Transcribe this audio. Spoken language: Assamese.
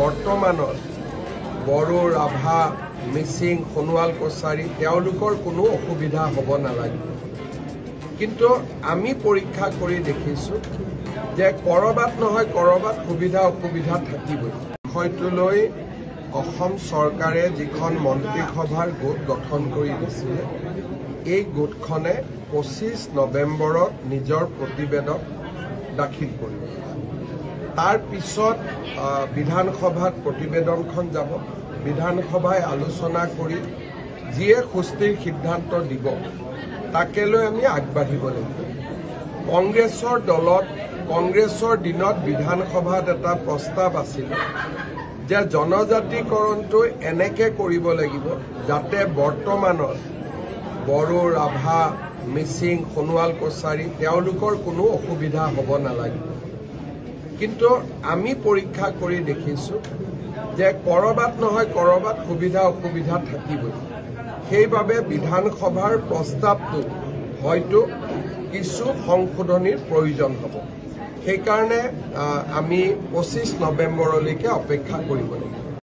বৰ্তমানত বড়ো ৰাভা মিচিং সোণোৱাল কছাৰী তেওঁলোকৰ কোনো অসুবিধা হ'ব নালাগে কিন্তু আমি পৰীক্ষা কৰি দেখিছোঁ যে কৰবাত নহয় কৰবাত সুবিধা অসুবিধা থাকিবই বিষয়টোলৈ অসম চৰকাৰে যিখন মন্ত্ৰীসভাৰ গোট গঠন কৰি দিছিলে এই গোটখনে 25 নৱেম্বৰত নিজৰ প্ৰতিবেদন দাখিল কৰিব তাৰ পিছত বিধানসভাত প্ৰতিবেদনখন যাব বিধানসভাই আলোচনা কৰি যিয়ে সুস্থিৰ সিদ্ধান্ত দিব তাকে লৈ আমি আগবাঢ়িব লাগিব কংগ্ৰেছৰ দলত কংগ্ৰেছৰ দিনত বিধানসভাত এটা প্ৰস্তাৱ আছিল যে জনজাতিকৰণটো এনেকৈ কৰিব লাগিব যাতে বৰ্তমানত বড়ো ৰাভা মিচিং সোণোৱাল কছাৰী তেওঁলোকৰ কোনো অসুবিধা হ'ব নালাগে কিন্তু আমি পৰীক্ষা কৰি দেখিছোঁ যে কৰবাত নহয় কৰবাত সুবিধা অসুবিধা থাকিবই সেইবাবে বিধানসভাৰ প্ৰস্তাৱটো হয়তো কিছু সংশোধনীৰ প্ৰয়োজন হ'ব সেইকাৰণে আমি 25 নৱেম্বৰলৈকে অপেক্ষা কৰিব লাগিব